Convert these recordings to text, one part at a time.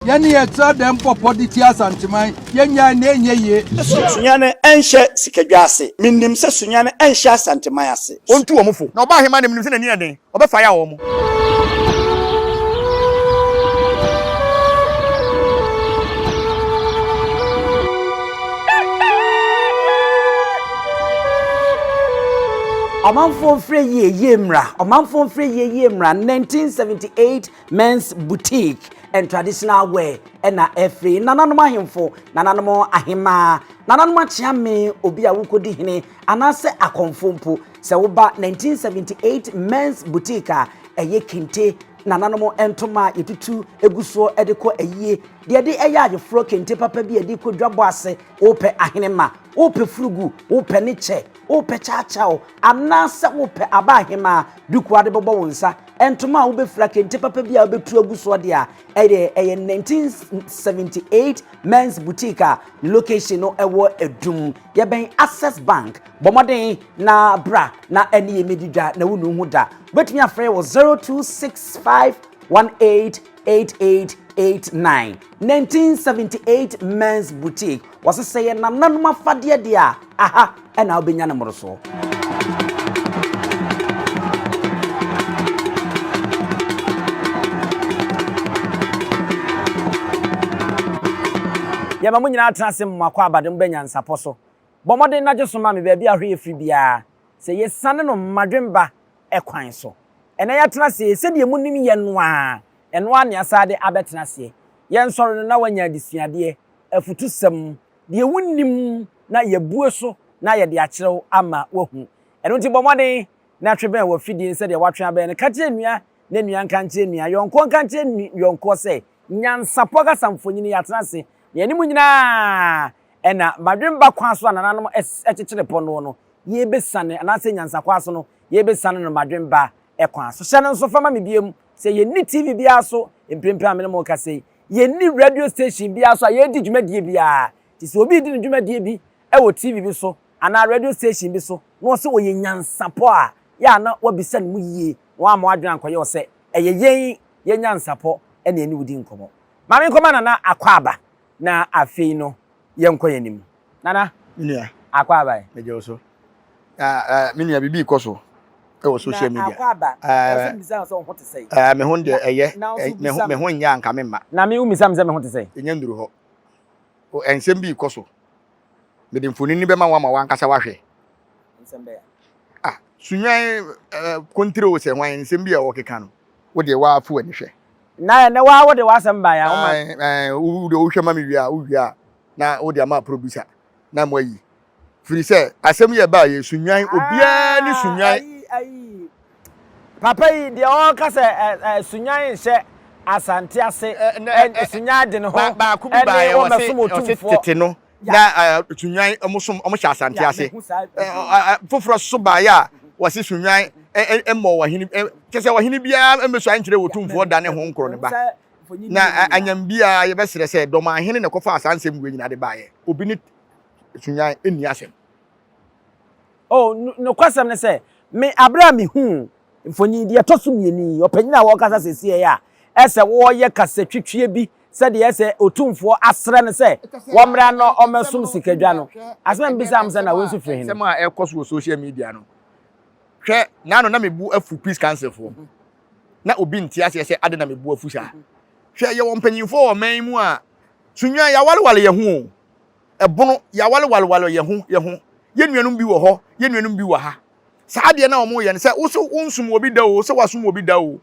Yani yetsa dem popo di ti Asante man yenya na enye ye Sunyani enhye sikadwase minnim se Sunyani enhye Asante man ase ontu wo mfo na oba hema na minnim se na ni aden obefa ya wo mo Omanfo free ye mra 1978 men's boutique and traditional wear na every nananom ahemfo nananom ahema nananom achiame obi a wukodi hene anase akonfompo se woba 1978 men's boutique a eye kente nananom entoma yetutu eguso edeko eyie de eya agefro kente papa bi ediko dwabo ase ope ahenema ope frugu ope neche ope chachao anase ope abahema duku ade bobo wonsa entoma wo be fra kente papa bi a obetu aguso de a eye 1978 men's boutique a location no ewo edum ye ben Access Bank bomoden na bra na ene ye medidwa na wonu hu da betumi afre wo 0265188889 1978 men's boutique was say na nanuma fade de a aha ena obenya na moroso ya mamu nyina atrase mmako abade mba Nyansapo so bomode na jesoma me bia ahwe efri bia se yesane no madwemba ekwan so ena ya trase se de munim ye noa eno ne asade abetrase ye nsoro na wanya adisuade afutusem de wunnim na ye bue so na ye de akyerew ama wahu eno nti bomode na tweben wa fidie se de watwe abe ne kache nua na nua nkanche nua yonko nkanche yonko se Nyansapo ga samfonyini ya trase ye mu nyina ena madwemba kwa so anananom ekekere pono no ye besane anase Nyansapo aso no ye besane no madwemba ekwa so hye no so fama me biem se ye ni TV bia so emprempra me mo ka se ye ni radio station bia so ye di dwumadie bia ti se obi di dwumadie bi wo TV bi so ana radio station bi so no se wo ye Nyansapo a ya na wo bisane mu yie wa ma adwen ankoye wo se yen ye Nyansapo ena eni wudi nkomo ma me nkoma na akwaba na afei no yenko yanim nana minia akwaba meje so minia bibi ikoso e wo social media akwaba so bisa so ho te sei me ho de eye me ho nya anka me ma na me umisa me ho te sei enya nduru ho o ensem bi ikoso me de mfoni ni be ma wa ma wankasa wahwe ensem be Sunyani Kontirehene se hwan ensem bi a wo keka no wo de wa afu ani hwe na wa wo de wasem ba ya wo de wo hwe ma me wia wo wia na wo de ama producer na mo yi firi se asem ye ba ye Sunyani obia ni Sunyani papa yi de o ka se Sunyani hye Asante ase Sunyani de no ho ba ku bi ba ye wo se tete no na Sunyani omusom omo hye Asante ase foforo so ba ya wo se Sunyani emmo wahini kese wahini bia emeso ankyere wotumfo da ne ho nkoro ne ba na anyambia ye besere se doma ahene ne kofa asansem gwe nyina de baaye obi ni Sunyani eni asem no kwasem ne se me Abraham hu mfonyi de toso mieni opanyina wo kasa sesie ya ese wo ye kasa twitwie bi se de ese otumfo asre ne se wo mra no omesum sikadwa no asem bisa am se na wonsu frɛ hin sem a ekoso social media no hwe na no na mebu afu peace council fo na obi ntia se ade na mebu afu sha hwe ye wompanyimfo o man mu a Sunyani ya walewale ye hu ebono ya walewale ye hu ye nuanum bi wo ho ye nuanum bi wo ha saa de na omo ye ne se wo so unsum obi da o se wasum obi da o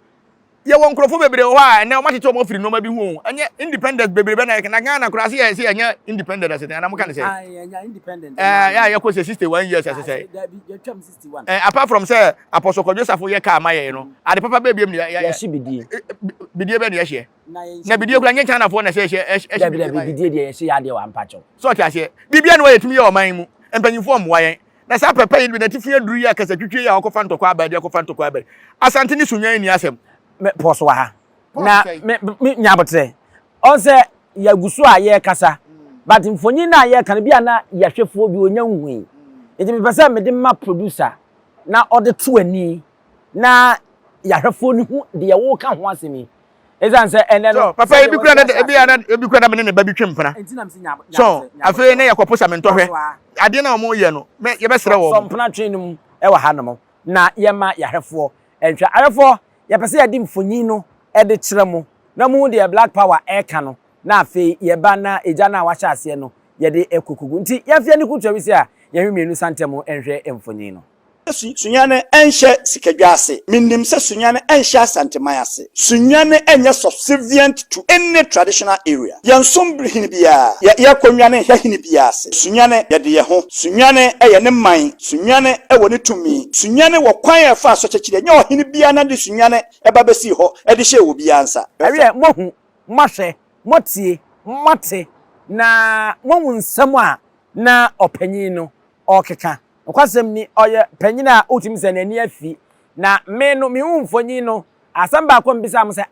ye won krofo bebre ho a na o ma tete o ma firi no ma bi hu anye independent bebre be na Ghana kura se ye anya independent ase na mo kan se anya independent ya ye ko se 61 years ase se ye twam 61 apart from say apostle Joseph ye ka amaye no ade papa be biem ya hye bidie be na ye hye na bidie kura nye China fo na se hye bidie de ye hye ya de wa mpacho so ti ase bibia no ye tumi ye o man mu empanyimfo mo wayen na sa papa yi na tifie duru ya kasa twitwe ya akofa ntokwa abade Asante ni Sunyani ni asem me poso ha na me nyabotre on se ya gusu a ye kasa but mfonyi na ye kan bia na ya hwefo bi onya nhui enti me pese me de ma producer na ode to ani na ya hwefo ni hu de ye wo ka ho asemi Ezan say ene no. Papa ebi kura na me ne ba bi twempena. Entinam si nya. So, afi na yakopo sa me ntohwe. Ade na omo ye no, me ye besere wo. So mpena twenum e wa hanom. Na ye ma yahwefo. Entwa ahwefo ye pese ye di mfonyin no e de kire mo. Na mu de black power e ka no. Na afi ye ba na eja na wa ase no ye de ekokugu. Nti ye fie ni kutu wi a ye hwemienu santem enhwe emfonyin no. Sunyani enhye sikadwase minnim se Sunyani enhye Asante mayase Sunyani enye subservient to any traditional area yansombirihini bia ya konwane hini bia se Sunyani yede ye ho Sunyani eye ne man Sunyani ewo ne tumi Sunyani wo kwan ya fa so kyekire nya ohini bia na de Sunyani eba besi ho ede hye wo bia ansa awie mohu mahwe motie mate na mohu nsam a na opanyin no okeka okwasem ni oye panyina otim se nani afi na me no me hu mfonyin no asamba akwa mbisa am se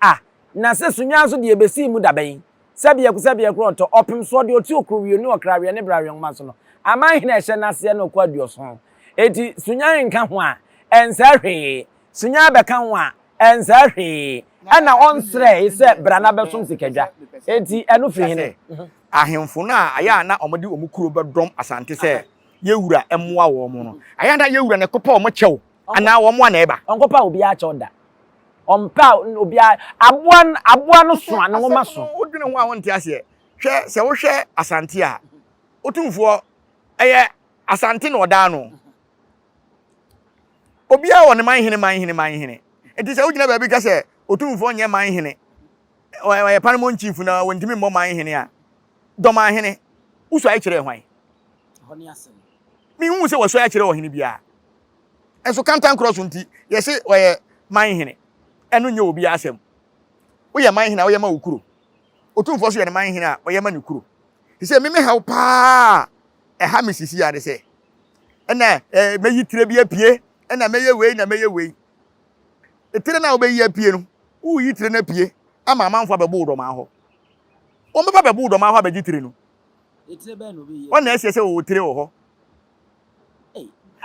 na se Sunya so de ebesi mu daban sabia kro to opim so de oti okruwie ni okrawie ne brawie ma so no aman hina ehye na se no kwa duoso eti Sunya nka ho a ensa hwe Sunya beka ho a ensa hwe ana onsre se brana besom sikadwa eti eno fi hine ahemfo na aya na omode omukuro bedom Asante se yewura emwa wo mo no ayanda yewura ne kopa omo kyew ana wo mo na eba onkopa obi a kyew ompa obi aboa no so ana wo maso odwene ho a wonte ase hwe se wo hwe Asante a otumfo eye Asante na oda no obi a wo ne manhene enti se wogina ba bi ka se otumfo nye manhene oye paramount chief na wontimi mo manhene a do manhene uso ay kire hwan honi asem mi hu se waso ya kire ohene bia enso kantan cross nti ye se oye manhene enu nye obi asem wo ye manhene wo ye ma okuro otumfo so ye manhene a wo ye ma ne kuro ti se meme haw pa ha misisi ya de se ena meyi tire bi apie ena meye wei etire na obeyi apie no wo yi tire na apie ama amanfo abebo do ma ho wo me babebo do ma ho abeji tire no etire be no be yi wona ese wo tire wo ho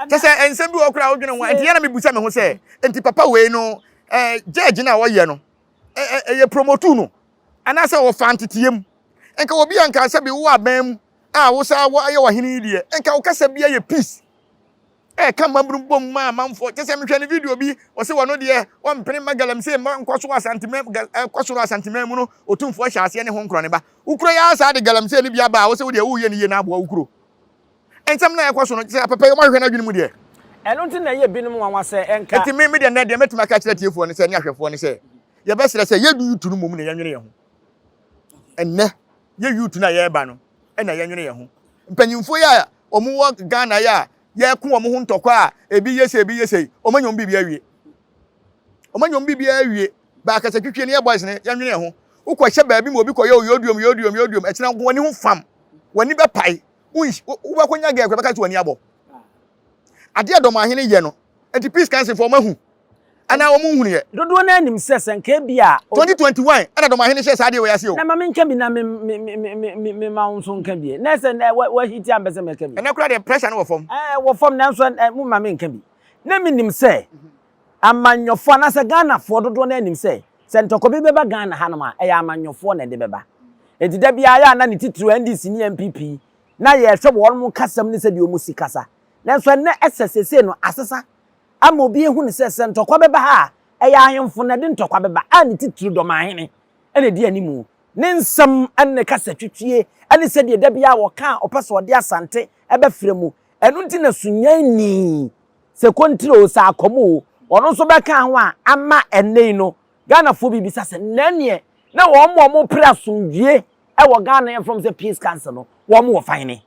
tese ensem bi okura odwene ho enti yana mebusa me ho se enti papa wei no judge na wo ye no ye promote no ana se wo fantitiem enka obi anka se bi wo abam a wo sa wo aye wo hene die enka wo kasa bia ye peace ka mambrum bom ma manfo tese me hwe ne video bi wo se wo no de wo mpene magalam se ma nkoso Asante mem koso Asante mem no otumfo hya ase ne ho nkro ne ba ukuro ya asa de galam se ne bia ba wo se wo de wo ye ne ye na abo ukuro ensam na yakoso no se papa yo ma hwe na dwene mu de eno nti na ye binum wanwa se enka enti me de na de metima ka kire tiefo ne se ne ahwefo ne se ye besere se ye du yutu no mom ne ye nwene ye ho enne ye yutu na ye ba no na ye nwene ye ho mpanyimfo ya omuwo Ghana ya ye ku omo ho ntokwa a ebi yese omanyom bibia awie ba ka se twetwe ne ye boys ne ye nwene ye ho ukọ hye baabi mo obi kọ ye yodiom ekyina nko wani ho fam wani be pai wo ko nya ga ekwe baka ti wani abo ade adom ahene ye no enti peace council for mahu ana wo mu hunu ye dodo na anim sesen ka bia 2021 ana adom ahene hye sa de we yase o na ma menka bi na me ma unso nka bi na se wa hiti ambese me ka bi ena kura de pressure no wo fam wo fam na nso mu ma menka bi na menim se amanyofo na se Ghana fo dodo na anim se ntoko bi beba Ghana hanoma eya amanyofo na de beba edida bia ya na ne titru NDC ni MPP na ye hwe wo mu kasam ne se de omu sikasa na nso na SSC no asesa ama obi ehu ne se ntoko beba ha eya ahemfo na de ntoko beba a ne titru do mahene ene de animu ne nsam ene kasa twetwie ene se de da bia wo ka opeso de Asante ebe fremu enu nti na Sunyani se kontiro sa akomo ono so beka ho a ama ene no Ghana fo bi bisa se nanie na wo mo pra sundue e wo Ghana from the peace council no wo mo fine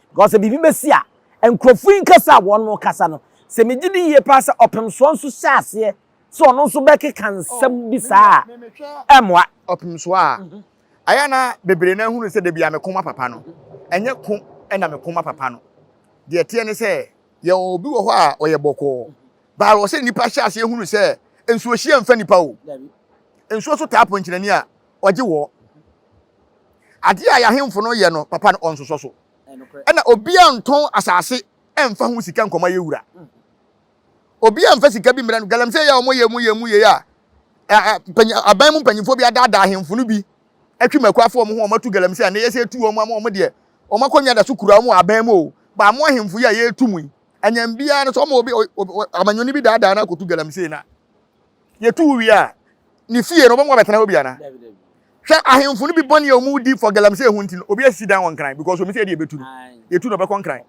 because bibi besi a enkrofo nkasa wo no kasa no se megidi ye pass opem so nso hyase so ono nso beke kansam bisa emwa opem so a aya na bebre na hunu se de bia mekoma papa no enye ko na mekoma papa no de tie ne se ye obi wo ho a oye boko ba wo se nipa hyase hunu se ensuo hia mfa nipa o ensuo so taapo nkyirani a oje wo ade a yahemfo no ye no papa no onsoso so ena obi anton asase emfa hu sika nkoma yewura obi amfa sika bi mra galamse ya omo ye ya aban mu mpanyimfo bi adada ahemfo no bi atwi makwafo mo ho omatu galamse na yese tu omo ama omo de omo akonya da so kura mo aban mu o ba mo ahemfo ya ye tu mu anyam bia no so omo obi amanyoni bi dada na kotu galamse na ye tu wi a ni fie no omo betena obi ana hwe ahemfo no bi boni omu di for galamse hu ntin obi asi dan won kran because omi se de betu ye tu no be kon kran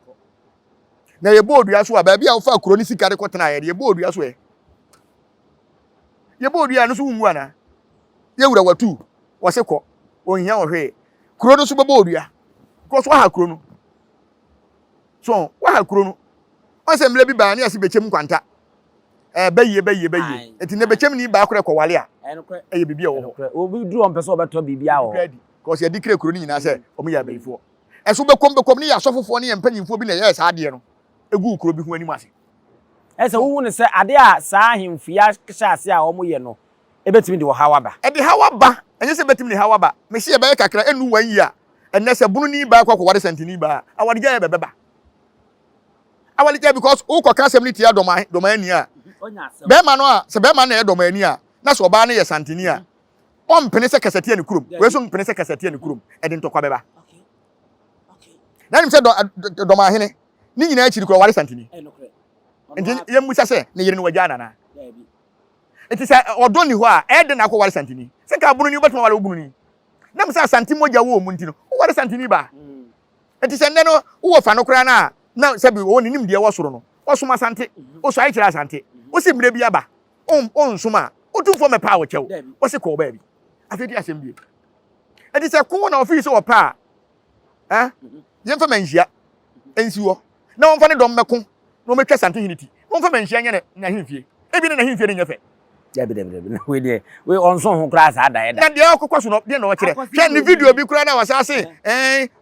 na ye bodu aso a ba bia wo fa kuro ni sika de kotena ye bodu aso e ye bodu ya no so wu ana ye wura watu wo se ko onhia wo hwe kuro no so be bodu ya because wa ha kuro no so wa ha kuro no on se mle bi ba na yasi bechem kwanta baye enti ne bechem ni ba akore ko wale a eye bibia wo ho obi duru on pese obeto bibia wo because ye dikre kuro ni nyina se omo ya bayifo eso bekom ni ya sofofo ni empanyimfo bi na ye sa ade no egu kuro bi hu ani mase ese wo ne se ade a saa ahemfia hyase a omo ye no ebetimi de wo hawaba e de hawaba enye se betimi de hawaba me se ye baye kakra enu wan yi a enne se bunu ni ba akwa ware santini ba awade ja ye bebeba awalija because who ko kasem ni tia doma ni a be ma no a se be ma na ye doma ni a na so ba na ye santini a on pene se kasete ni kurum we so pene se kasete ni kurum e de ntokwa beba okay na nim se doma hene ni nyina achiri ko ware santini enti ye musa se ne yire ni waja na enti se odo ni ho a e de na ko ware santini se ka bunu ni betuma ware bunu ni na msa santini moja wo mu ntino ware santini ba enti se nne no wo fa no kra na na sabi wo ni nim de wo soro no osuma Asante o so ai kira Asante o si mre bi aba on suma o tu fo me pa wo chew o si ko ba bi afedi asem bi edi se ko na office wo pa yen fa manhia ensi wo na won fa ne dom meko no metwa Asante hiniti won fa manhia nya na himfie ebi na himfie ne nyefe Debi we de we onso ho kra sa da na de akokwaso no de na wo kire hwe ni video bi kura na wasase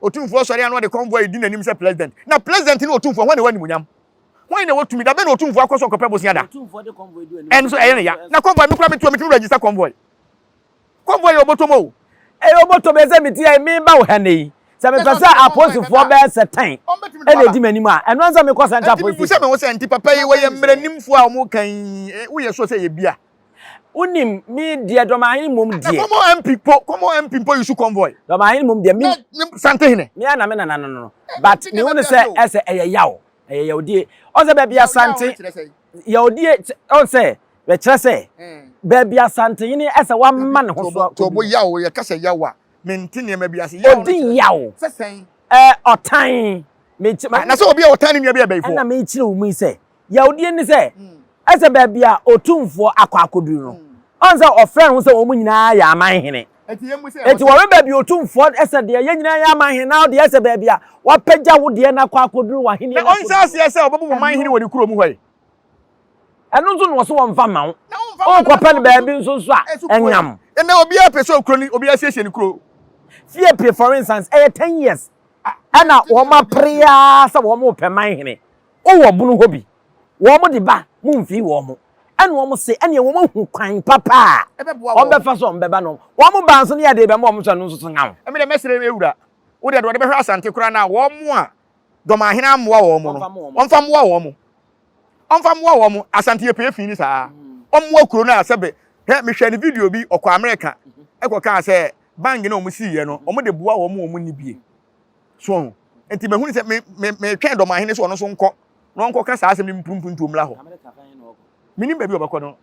otumfo sori anu de convoy di nanim se president na president ni otumfo ho ne wani munyam wani ne wotumi da be na otumfo akoso kope bosia da otumfo de convoy du en so eye ne ya na convoy mi kura mi tu mi register convoy obotomo obotomo ze mi ti ai mi ba wo ha nei se me pese aposifo be setan e na di manim a eno nza me ko center police se me wo se nti papa yi wo ye mranimfo a wo kan wo ye so se ye bia unim mi die domahin mum die komo MP po yusu convoy domahin mum die mi Asante hene mi ana me na no but me won se ese eyaw die o se ba bia Asante yaw die o se we kire se ba bia Asante yini ese wa ma ne ho so to bo yaw ye kasa yaw a mentine ma bia se yaw odi yaw sesen otan me na so obi otan ni nwa bia baifo na me kire wo mu se yaw die ni se ese ba bia otumfo akwakoduru no onza ofren wo se wo mu nyina ya aman hene eti wo ba bia otumfo ese de ye nyina ya aman hene na de ese ba bia wa pagya wo de na akwakoduru wa hene na onza ase obobu wo man hene wo ni kuro mu hoi enu nso no so wo mfa ma wo o ko pe ne ba bi nso so a enyam na obi a pese kuro ni obi asiesie ni kuro fie pe for instance 10 years ana wo ma prea sa wo mo pe man hene o wo bunu hobi wo mo de ba mu mfi wo mo ene wo mo se ene wo mo hu kwan papa o be fa so mbeba no wo mo ba nso ne ya de be mo so no so ngawo e me de mesere me ewura wo de be hwe Asante kura na wo mo a doma hena amwa wo mo no onfa mwa wo mo Asante ye pe fini saa omwa kuro na asebe he me hwe ne video bi okọ America ekoka se bang na omo si ye no omo de bua wo mo ni bie so enti me hunu se me twen doma hena so no so nkọ no nkọ ka saa asem ni mpumpuntu omla ho minim ba bi obakọ no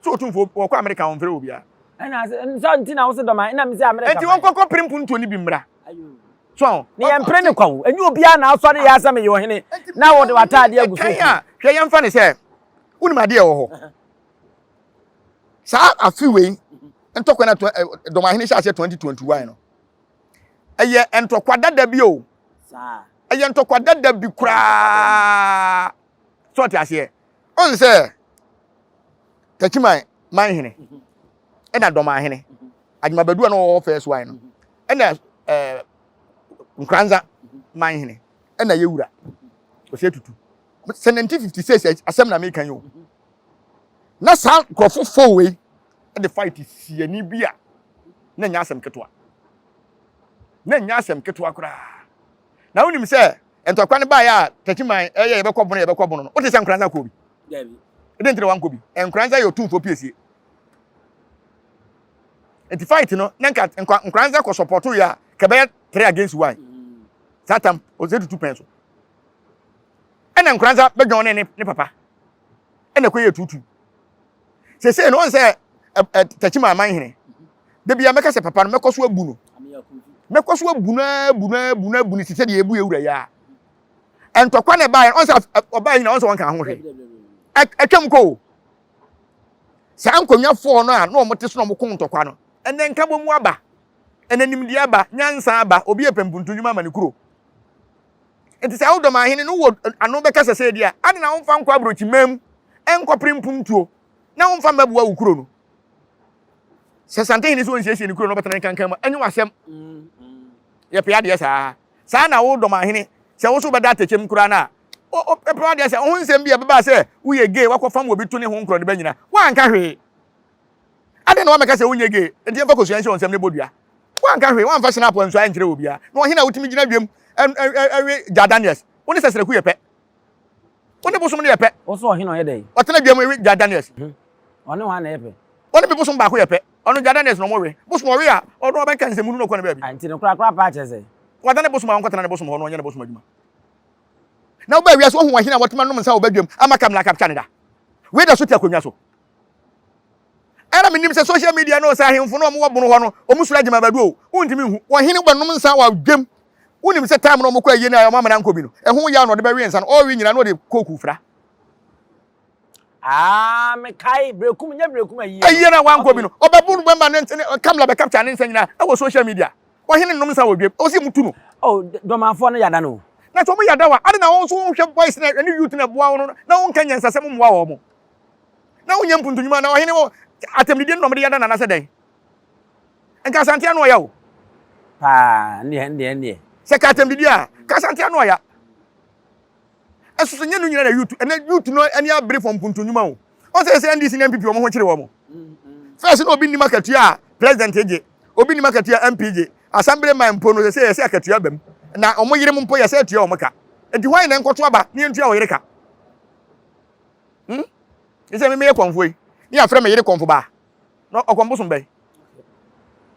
so otumfo okọ America on fere obi a ana Asante na wo se doma ina me se America enti won kokọ primpuntu ni bi mra so ni empre ne kwa enyi obi a na asọre ya asem ye ohene na wo de watade aguso hwe yemfa ne se unim ade wo ho sa afiwe ntokwa na doma hene sha 2021 no eye entokwa dada bi o sa eye entokwa dada bi kura so ti ase on se tachiman man hene ena doma hene adwuma badu na wo first wine no ena nkranza man hene ena yewura o se tutu 1956 asem na make yo na sa krofo fowe the fight si ani bia na nya asem ketwa kura na wonim se entokwa ne ba ya tachiman ye be kobono no o te se nkranza ko bi debi e dentre wan ko bi nkranza yo tumfo piesie enti fight no nanka nkranza ko support ya ka be 3 against 1 satam o ze 2 pence ena nkranza be dwon ne papa ena ko ye tutu se no se tachima man hene de bia meka se papa no mekoso abu no mekoso abu na se de ebu ewura ya entokwa ne bae on se obae na on se won kan ho hwe atwam ko sa ankonwa fo no a no mo te so no mo kon ntokwa no ene nka bomu aba ene nimdi aba nyansa aba obi epempuntunjuma manikuro enti sa udom ahene no wo ano beka sese dia ade na won fa nkwa brochi mem enko primpumtuo na won fa mabua ukuro no se Asante ni so nsiesie ni kuro no betana kankan ma enyu wasem ye pe ade sa na udom ahene se wo so beda techem kura na o pe ade se ho nsem bia beba se wo ye gay wakofam wo bitu ne ho nkuro ne banyina wa nka hwe ade na wa meka se wo nye gay enti en fa kosuan se onsem ne bodua wa nka hwe wa mfa snap nso a nkire obia na wo hena wotimi gina dwem Jadanias woni sesere ku yepe woni bosom ne yepe wo so hena ye dey otena dwem Jadanias ono wa na yepe woni be bosom ba ku yepe ono Jadanias no mo we bosom we a ono ba kan nsemu no ko na ba bi anti no kura pa chese wadane bosom an kwatena ne bosom ho no nya ne bosom adwuma na wo ba wiase wo ho hena wotema no msa wo badwem amaka mla capture ne da we da so ti akonwa so era minim se social media no sa hemfo no mo wobono ho no o musura agema badu o untimi hu wo hene gbanom nsa wa dwem unim se time no mo kwa yene ayoma mana nkobi no ehu ya no de be wi nsa no o wi nyina no de koku fra me kai brekum nya brekum ayi ayi na wan nkobi no obabu no bemba ne kamera be capture ne nsa nyina e wo social media wo hene nom nsa wo dwem o si mutu no do manfo no yada no na to mo yada wa ade na won so hwe boys na ne youth na boa no na won kan nyansa se mo moa wo mo na won nyam puntunyuma na wo hene wo atemdide no mo de yada na na se den enka Asante anu ya o ne se ka atemdide a ka Asante anu ya esusu nyanu nyina na youth no ani abre from puntunyuma o on se NDC na MPP o mo ho kire wo mo first no obi ni marketu a president eje obi ni marketu a MPJ assembly man mpo no se akatua bam na omo yire mpo ya se atua o maka enti hwan na nkoto aba ne ntua o yire ka ise me ye konfo yi ni afre me yire konfo ba no okombosom bai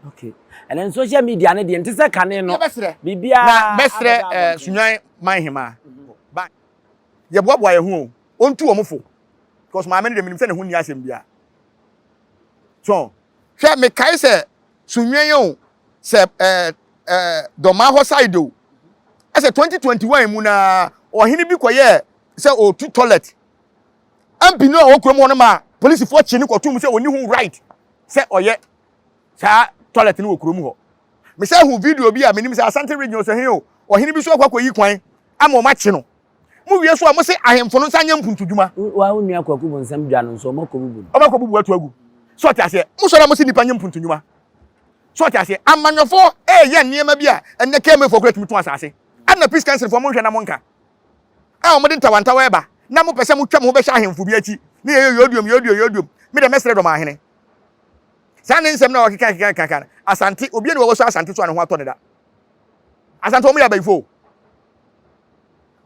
okay and then social media ne de ntise kane no bibia na mesre Sunyani Manhemaa ba ye boaboa ye hu ontu omfo because ma me ne minim se ne hu ni asem bia so hwe me kai se Sunyani o se doma ho side o ase 2021 mu na ohini bi koye se o tu toilet ambi no o krom ho no ma police fo chi ni kotum se oni hu right se oye sa toilet ni wo krom ho me say hu video bi a menim se Asante region so hen o ohini bi so akwakoyi kwan ama o ma chi no mu wie so a mo se ahemfo no nsanya mpuntuduma wa hu nua kwaku bo nsam dwa no nso makobubu o makobubu atu agu so ti ase mo so na mo se nipa nya mpuntuduma so ti ase amanyofo ye niema bi a enne ka me for great mutu asase ana peace council for mo hwe na mo nka a mo de ntawantawa eba na mo pese mo twam ho be hya ahemfo bi achi ne ye yodum me de mesre do ma ahene sa ne nsem na wakika Asante obi ne wo so Asante so ane ho ato ne da Asante omo ya baifo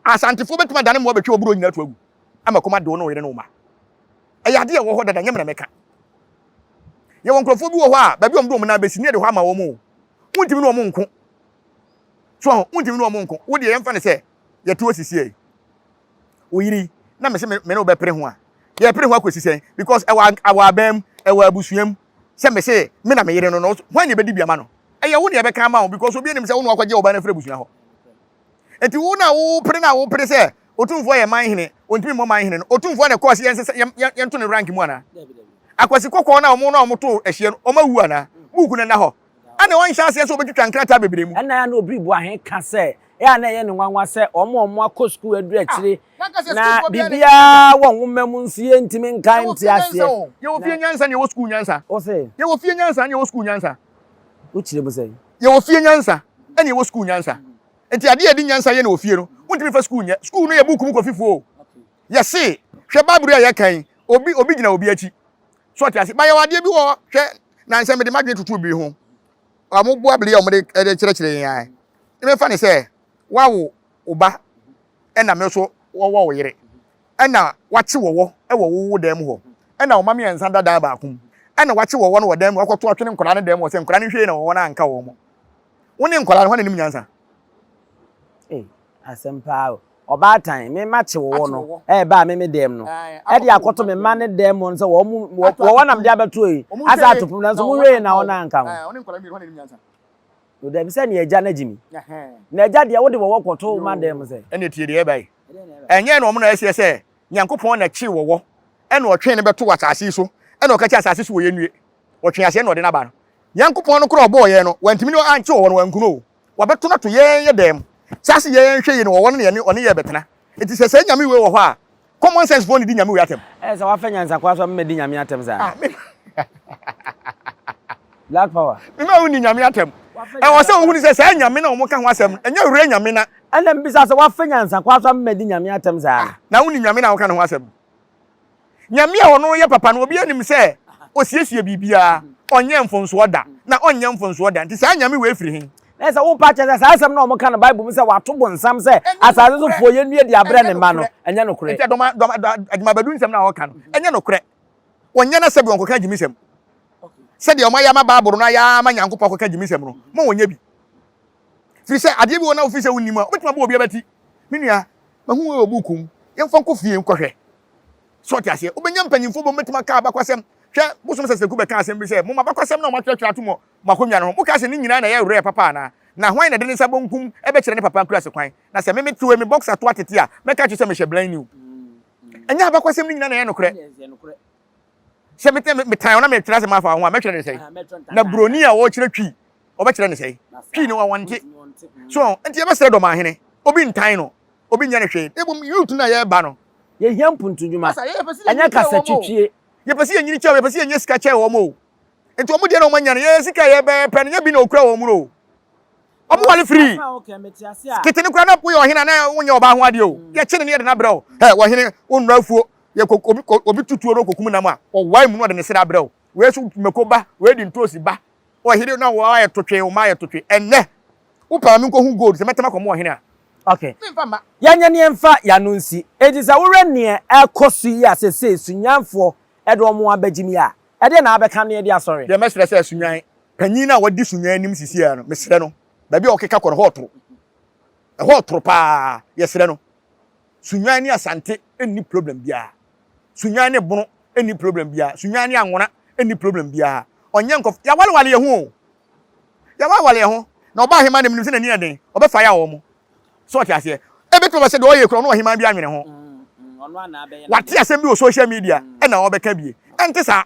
Asante fo betuma dane mo betwe oburo nyina to agu ama koma de wo no yire no ma ayade ye wo ho dada nyem na meka ye won krofo bi wo ho a ba bi omdo na besi ne de ho ama wo mo untimi no mo nko so untimi no mo nko wo de ye mfa ne se ye to osisi o yiri na me se me no be pere ho a ye pere ho akosi sen because awa abam ewa abusuam se me se me na me yire no no hwan ye bedi biama no eye wo ne ye be kan ma wo because obi enim se wo no akwaje oba na fere busua ho enti wo na wo pere se otumfo ye man hene ontimi mo man hene no otumfo na course ye nto ne rank mu ana akwasi kokko na omo to ehie no oma wu ana buku na ho ana won chance se obetwitwa nkrata bebre mu ana ya na obri bu ahen ka se ya na ye ne nwanwa se omo akọ school edu akire na bibia won nwomam nsie ntimi nkan nti ase ye wo fie nyansa ne wo school nyansa o se ye wo fie nyansa ne wo school nyansa o chire bu se ye wo fie nyansa ene wo school nyansa enti ade ye di nyansa ye na wo fie no wontimi fa school nya school no ye buku mu ko fifuo ye se hwe baburu ya kan obi gina obi achi so ti ase ba ye wade bi wo hwe na nse me de magnet tutu bi ho amugbo abele ya mo de kire yan e me fa ne se wawo oba ena me so wo yire ena wachi wo e wo dem ho ena o mame ensa dada ba kum ana wache wo wo no dem wakoto atwene nkora ne dem wo se nkora ne hwe na wo na anka wo mo woni nkora ne ho nim nyansa asempa obatan me mache wo no ba me dem no e de akoto me ma ne dem no so wo nam dia beto yi asa atopum na so mo hwe na wo na anka wo woni nkora mi ho nim nyansa o dem se ne eja na jimi na eja de wo de wo koto ma dem se ene tie de e bai enye no mo na ese se Nyankopon na chi wo ene otwe ne beto wasase so ene okachi asase so wo yenue otwe ase na ode na ba no Nyankopon no kro obo ye no wantimi no anche wo no wankuno wo beto na to ye dem sase ye hwe ye no wo no ne one ye betena enti se nyame we wo ho a common sense phone di nyame we atem se wa fa nyansa kwa so me di nyame atem za black power me ma woni nyame atem wo se wo ni se nyame na wo ka ho asem enye wure nyame na ana mbisa se wa fa nyansa kwa so me di nyame atem za na woni nyame na wo ka ho asem nyame a wono ye papa no obi anim se osiesie bibia onye mfonso oda na onye mfonso oda nti se nyame we firi hin esa wo pa che se asem na wo ka no bible mu se wato bonsam se asase so fo ye nue di abre ne ma no enye no kure nti aduma badu nsem na wo ka no enye no kure onye na se bi onko ka jimisem se de o ma ya ma baburu na ya ma Nyankopon ko ka jimisem no mo wonye bi fi se ade bi wona ofise wonni mu obetuma bo obi abati menua mahu we obukum yemfa nko fie nkohwe so ti ase obenya mpanyimfo bo metuma ka abakwasem hwe bosom sese ku be ka asem bi se mo mabakwasem na o matwetwa to mo makonwa no mo ka se ni nyina na ye wure papa na na hwan na de nsa bonkum e be kire ne papa nkura se kwan na se me tuwe me boxer to atete a me ka che se me hye blind new enya abakwasem ni nyina na ye no kure se me tan na me tira se ma fa ho a me kire ne sei na broni a wo kire twi o be kire ne sei twi ne wa wante so enti e be sere do ma hene obi ntan no obi nya ne hwe ebum youth na ye ba no ye hia mpuntunjuma enya kasa twitwie ye pese ye nyini che ye pese ye nyesika che wo mo enti omo de na omo nya ne ye sika ye be pe ne bi na okura wo mu no omo wale free kitene kura na po ye ohina na wonya oba ho ade o ye che ne ye de na brɛ o wo hene onnu afuo ye obi tutuo no kokum na mu a o wai mu no de ne sira brɛ o we su mekoba we di ntosi ba o hire na wo aye totwe o ma aye totwe enne wo pa mi nko hu gold se metama ko mo ohina okay yanya ne emfa ya no nsi ejisa wore ne ekosu yi asese sunyanfo edo omo abagimi a ede na abeka ne de asori de mesre se sunyan panyin na wadi sunyan nim sisi ya no mesre no ba bi okeka kor hotro pa yesre no sunyan ni asante eni problem bia sunyan ni bunu eni problem bia sunyan ni anwona eni problem bia onye nkof ya wale ye ho na oba hema nem se na ni eden obefa ya wo mo so ti ase ebeto be se do ye kro no hima bi anwene ho ono ana be wati asem bi o social media e na obeka bie ente sa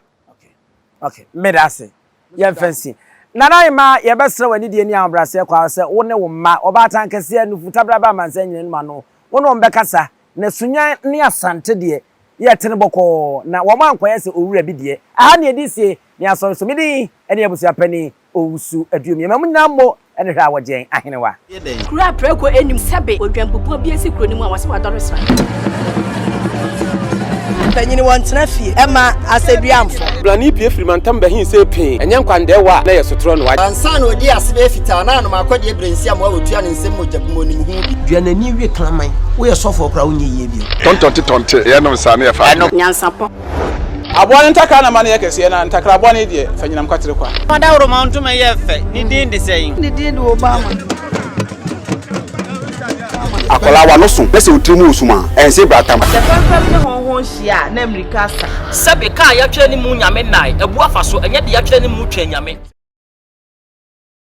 okay medase ye fancy nana ima ye besre wani die ni abrase kwa se wo ne wo ma obatan kese anufuta braba mansa nyine ma no wo no mbekasa na sunya ni asante de ye tene boko na wo ma nkoye se owura bi de aha ne edi sie ni aso so medi ene ebusu apani owusu aduom ye mamu nyammo ene hwa wajen ahenewa kura preko enim sebe odwampopo bi esi kro ni mu a wase wadoro sra panyini wontena fie ema aseduamfo blani pie frimantam bahin se pin enye nkwande wa na yesotro no wa ansa na odi asebe fita na no makode ebrensi am wa otua ne nsem mojabumo ni hu bi duanani wie klaman wo ye sofo kra wonye ye bi tontonte ye no nsane ye fa Nyansapo abone ntaka na mane yekese na ntakra abone die fanyinam kwatere kwa oda woro mountuma ye fe ni din de sein ni din de obama akola wa no so pese otrimu osuma ense bratam se fanfam ne honhon hia na amerika sa sebe ka ya twere ni mu nyame nai ebu afa so enye de ya twere ni mu twa nyame